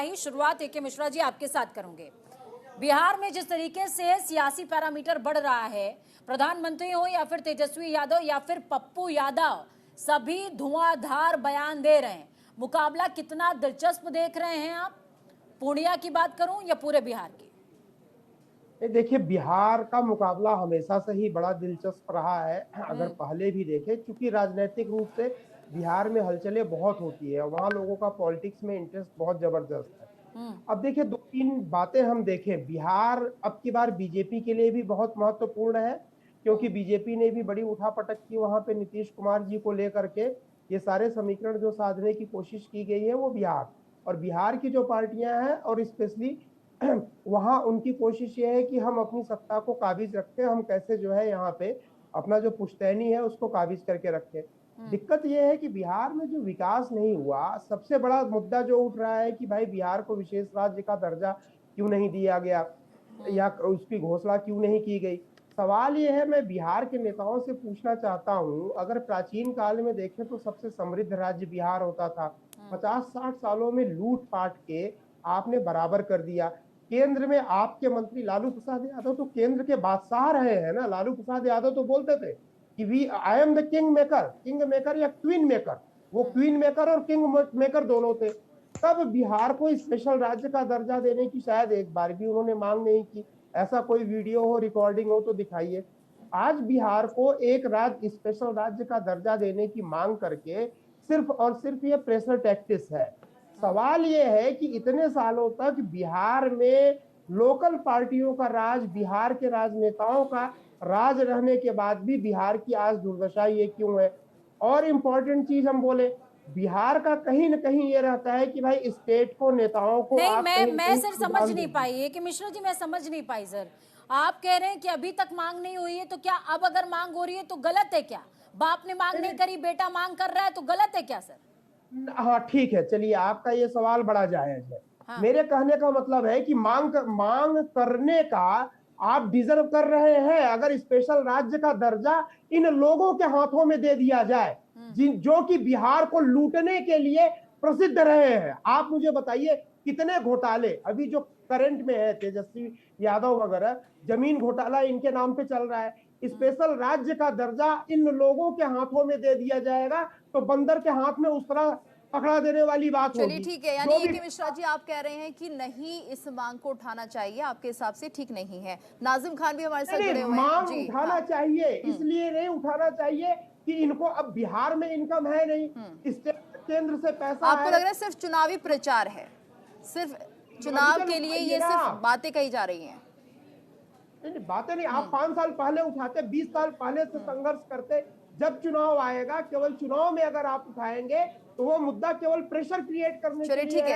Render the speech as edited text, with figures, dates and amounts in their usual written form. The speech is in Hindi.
ही शुरुआत ए.के. मिश्रा जी आपके साथ करूंगे। बिहार में जिस तरीके से सियासी पैरामीटर बढ़ रहा है, प्रधानमंत्री हो या फिर तेजस्वी यादव या फिर पप्पू यादव, सभी धुआंधार बयान दे रहे हैं। मुकाबला कितना दिलचस्प देख रहे हैं आप? पूर्णिया की बात करूं या पूरे बिहार की? देखिए, बिहार का मुकाबला हमेशा से ही बड़ा दिलचस्प रहा है। अगर हम्म। पहले भी देखें, क्योंकि राजनीतिक रूप से बिहार में हलचलें बहुत होती है, वहां लोगों का पॉलिटिक्स में इंटरेस्ट बहुत जबरदस्त है। हम्म। अब देखिए, दो तीन बातें हम देखें। बिहार अब की बार बीजेपी के लिए भी बहुत महत्वपूर्ण है, क्योंकि बीजेपी ने भी बड़ी उठापटक की वहां पे नीतीश कुमार जी को लेकर के। ये सारे समीकरण जो साधने की कोशिश की गई है वो बिहार और बिहार की जो पार्टियां हैं, और स्पेशली वहां उनकी कोशिश ये है कि हम अपनी सत्ता को काबिज रखें, हम कैसे जो है यहाँ पे अपना जो पुश्तैनी है उसको काबिज करके रखें। दिक्कत यह है कि बिहार में जो विकास नहीं हुआ, सबसे बड़ा मुद्दा जो उठ रहा है कि भाई बिहार को विशेष राज्य का दर्जा क्यों नहीं दिया गया या उसकी घोषणा क्यों नहीं की गई। सवाल यह है, मैं बिहार के नेताओं से पूछना चाहता हूं, अगर प्राचीन काल में देखें तो सबसे समृद्ध राज्य बिहार होता था। 50-60 सालों में लूट पाट के आपने बराबर कर दिया। केंद्र में आपके मंत्री लालू प्रसाद यादव तो केंद्र के बादशाह रहे हैं ना। लालू प्रसाद यादव तो बोलते थे कि we I am the king maker या क्वीन मेकर। वो क्वीन मेकर और किंग मेकर दोनों थे। तब बिहार को स्पेशल राज्य का दर्जा देने की शायद एक बार भी उन्होंने मांग नहीं की। ऐसा कोई वीडियो हो, रिकॉर्डिंग हो तो दिखाइए। आज बिहार को एक राज्य, स्पेशल राज्य का दर्जा देने की मांग करके सिर्फ और सिर्फ ये प्रेशर टैक्टिस है। सवाल ये है कि इतने सालों तक बिहार में लोकल पार्टियों का राज, बिहार के राजनेताओं का राज रहने के बाद भी बिहार की आज दुर्दशा ये क्यों है? और इम्पोर्टेंट चीज हम बोले, बिहार का कहीं ना कहीं ये रहता है कि भाई स्टेट को, नेताओं को नहीं, आप कहीं ना मैं कहीं सर समझ अनुदान नहीं दीजिए। पाई ए.के. मिश्रा जी, मैं समझ नहीं पाई सर। आप कह रहे हैं कि अभी तक मांग नहीं हुई है, तो क्या अब अगर मांग हो रही है तो गलत है क्या? बाप ने मांग नहीं करी, बेटा मांग कर रहा है तो गलत है क्या सर? हाँ ठीक है, चलिए, आपका ये सवाल बड़ा जायज है। हाँ। मेरे कहने का मतलब है कि मांग करने का आप डिजर्व कर रहे हैं। अगर स्पेशल राज्य का दर्जा इन लोगों के हाथों में दे दिया जाए जो कि बिहार को लूटने के लिए प्रसिद्ध रहे हैं। आप मुझे बताइए, कितने घोटाले अभी जो करंट में है, तेजस्वी यादव वगैरह, जमीन घोटाला इनके नाम पे चल रहा है। स्पेशल राज्य का दर्जा इन लोगों के हाथों में दे दिया जाएगा तो बंदर के हाथ में उस तरह पकड़ा देने वाली बात चलिए होगी। ठीक है, यानी जो भी ए.के. मिश्रा जी आप कह रहे हैं कि नहीं, इस मांग को उठाना चाहिए, आपके हिसाब से ठीक नहीं है। नाजिम खान भी हमारे साथ जुड़े हुए हैं मांग जी। उठाना हाँ। चाहिए, इसलिए नहीं उठाना चाहिए कि इनको अब बिहार में इनकम है नहीं, स्टेट केंद्र से पैसा आपको है। लग रहा है सिर्फ चुनावी प्रचार है, सिर्फ चुनाव के लिए ये सिर्फ बातें कही जा रही हैं? नहीं, बातें नहीं। आप 5 साल पहले उठाते, 20 साल पहले से संघर्ष करते। जब चुनाव आएगा, केवल चुनाव में अगर आप उठाएंगे तो वो मुद्दा केवल प्रेशर क्रिएट करने के चलिए लिए ठीक है। है।